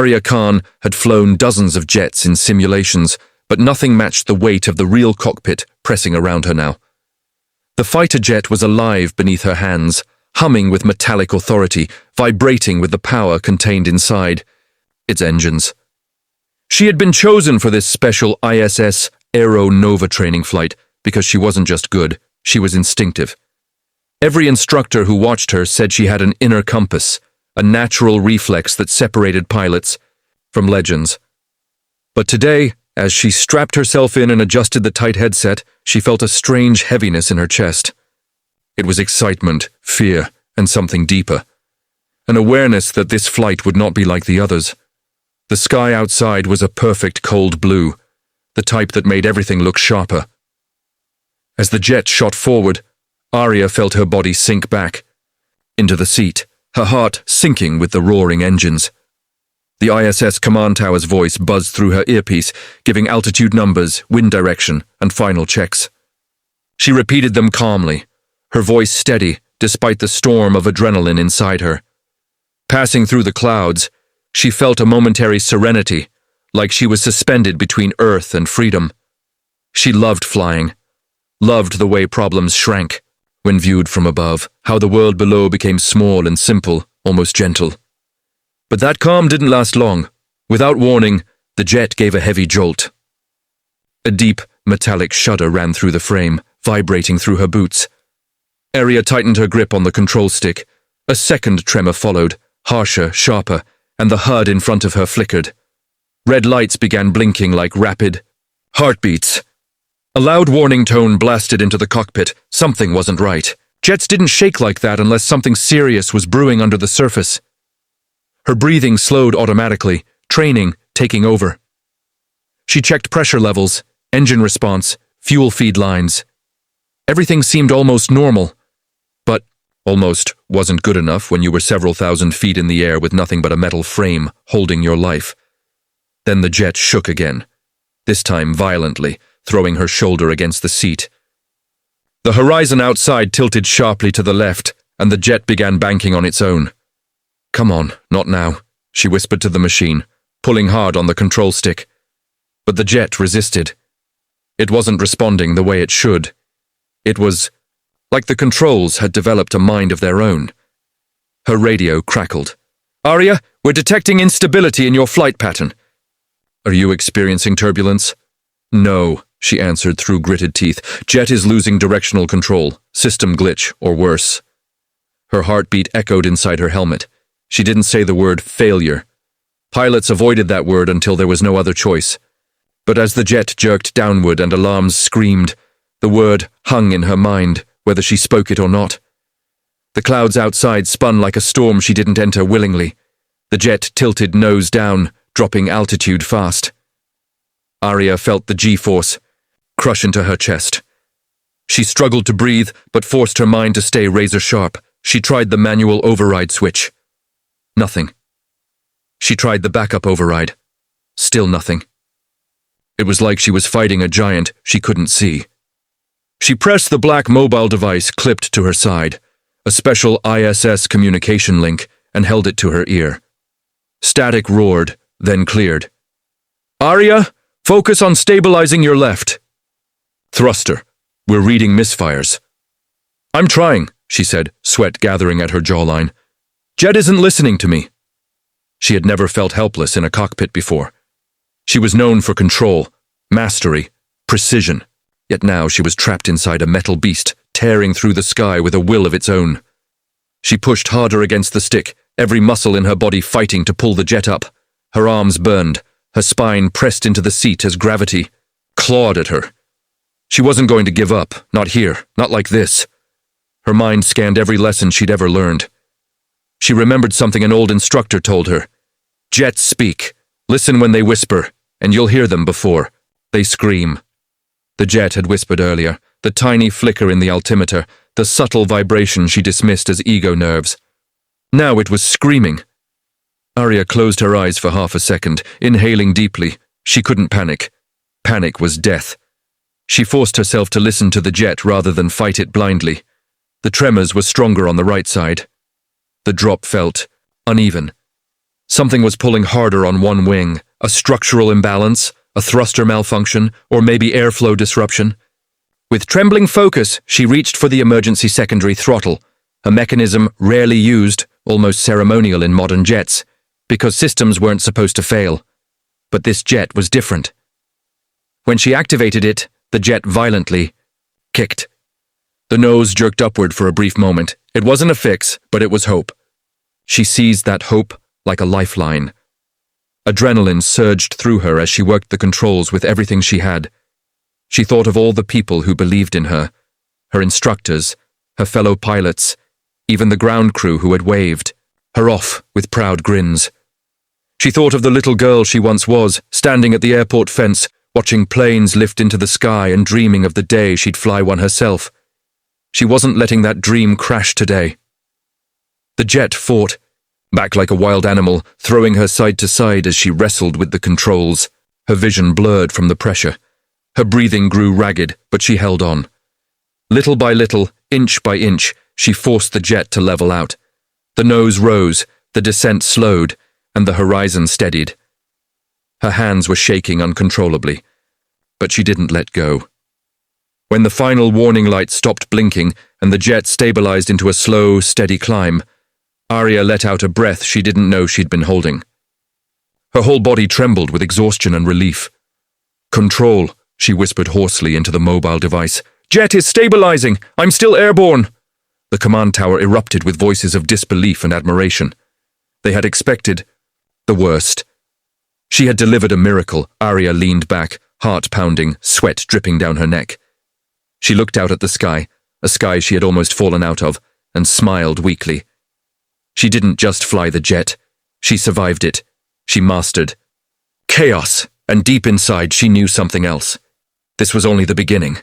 Arya Khan had flown dozens of jets in simulations, but nothing matched the weight of the real cockpit pressing around her now. The fighter jet was alive beneath her hands, humming with metallic authority, vibrating with the power contained inside its engines. She had been chosen for this special ISS Aero Nova training flight because she wasn't just good, she was instinctive. Every instructor who watched her said she had an inner compass, a natural reflex that separated pilots from legends. But today, as she strapped herself in and adjusted the tight headset, she felt a strange heaviness in her chest. It was excitement, fear, and something deeper. An awareness that this flight would not be like the others. The sky outside was a perfect cold blue, the type that made everything look sharper. As the jet shot forward, Arya felt her body sink back into the seat, her heart sinking with the roaring engines. The ISS command tower's voice buzzed through her earpiece, giving altitude numbers, wind direction, and final checks. She repeated them calmly, her voice steady despite the storm of adrenaline inside her. Passing through the clouds, she felt a momentary serenity, like she was suspended between Earth and freedom. She loved flying, loved the way problems shrank when viewed from above, how the world below became small and simple, almost gentle. But that calm didn't last long. Without warning, the jet gave a heavy jolt. A deep, metallic shudder ran through the frame, vibrating through her boots. Arya tightened her grip on the control stick. A second tremor followed, harsher, sharper, and the HUD in front of her flickered. Red lights began blinking like rapid heartbeats. A loud warning tone blasted into the cockpit. Something wasn't right. Jets didn't shake like that unless something serious was brewing under the surface. Her breathing slowed automatically, training taking over. She checked pressure levels, engine response, fuel feed lines. Everything seemed almost normal, but almost wasn't good enough when you were several thousand feet in the air with nothing but a metal frame holding your life. Then the jet shook again, this time violently, throwing her shoulder against the seat. The horizon outside tilted sharply to the left, and the jet began banking on its own. "Come on, not now," she whispered to the machine, pulling hard on the control stick. But the jet resisted. It wasn't responding the way it should. It was like the controls had developed a mind of their own. Her radio crackled. "Arya, we're detecting instability in your flight pattern." "Are you experiencing turbulence?" "No," she answered through gritted teeth. "Jet is losing directional control. System glitch, or worse." Her heartbeat echoed inside her helmet. She didn't say the word failure. Pilots avoided that word until there was no other choice. But as the jet jerked downward and alarms screamed, the word hung in her mind, whether she spoke it or not. The clouds outside spun like a storm she didn't enter willingly. The jet tilted nose down, dropping altitude fast. Arya felt the G-force crush into her chest. She struggled to breathe, but forced her mind to stay razor-sharp. She tried the manual override switch. Nothing. She tried the backup override. Still nothing. It was like she was fighting a giant she couldn't see. She pressed the black mobile device clipped to her side, a special ISS communication link, and held it to her ear. Static roared, then cleared. "Arya, focus on stabilizing your left." "Thruster, we're reading misfires." "I'm trying," she said, sweat gathering at her jawline. "Jet isn't listening to me." She had never felt helpless in a cockpit before. She was known for control, mastery, precision, yet now she was trapped inside a metal beast, tearing through the sky with a will of its own. She pushed harder against the stick, every muscle in her body fighting to pull the jet up. Her arms burned, her spine pressed into the seat as gravity clawed at her. She wasn't going to give up, not here, not like this. Her mind scanned every lesson she'd ever learned. She remembered something an old instructor told her. "Jets speak. Listen when they whisper, and you'll hear them before they scream." The jet had whispered earlier, the tiny flicker in the altimeter, the subtle vibration she dismissed as ego nerves. Now it was screaming. Arya closed her eyes for half a second, inhaling deeply. She couldn't panic. Panic was death. She forced herself to listen to the jet rather than fight it blindly. The tremors were stronger on the right side. The drop felt uneven. Something was pulling harder on one wing, a structural imbalance, a thruster malfunction, or maybe airflow disruption. With trembling focus, she reached for the emergency secondary throttle, a mechanism rarely used, almost ceremonial in modern jets, because systems weren't supposed to fail. But this jet was different. When she activated it, the jet violently kicked. The nose jerked upward for a brief moment. It wasn't a fix, but it was hope. She seized that hope like a lifeline. Adrenaline surged through her as she worked the controls with everything she had. She thought of all the people who believed in her, her instructors, her fellow pilots, even the ground crew who had waved her off with proud grins. She thought of the little girl she once was, standing at the airport fence, watching planes lift into the sky and dreaming of the day she'd fly one herself. She wasn't letting that dream crash today. The jet fought, back like a wild animal, throwing her side to side as she wrestled with the controls. Her vision blurred from the pressure. Her breathing grew ragged, but she held on. Little by little, inch by inch, she forced the jet to level out. The nose rose, the descent slowed, and the horizon steadied. Her hands were shaking uncontrollably, but she didn't let go. When the final warning light stopped blinking and the jet stabilized into a slow, steady climb, Arya let out a breath she didn't know she'd been holding. Her whole body trembled with exhaustion and relief. "Control," she whispered hoarsely into the mobile device. "Jet is stabilizing! I'm still airborne!" The command tower erupted with voices of disbelief and admiration. They had expected the worst. She had delivered a miracle. Arya leaned back, heart pounding, sweat dripping down her neck. She looked out at the sky, a sky she had almost fallen out of, and smiled weakly. She didn't just fly the jet. She survived it. She mastered chaos, and deep inside she knew something else. This was only the beginning.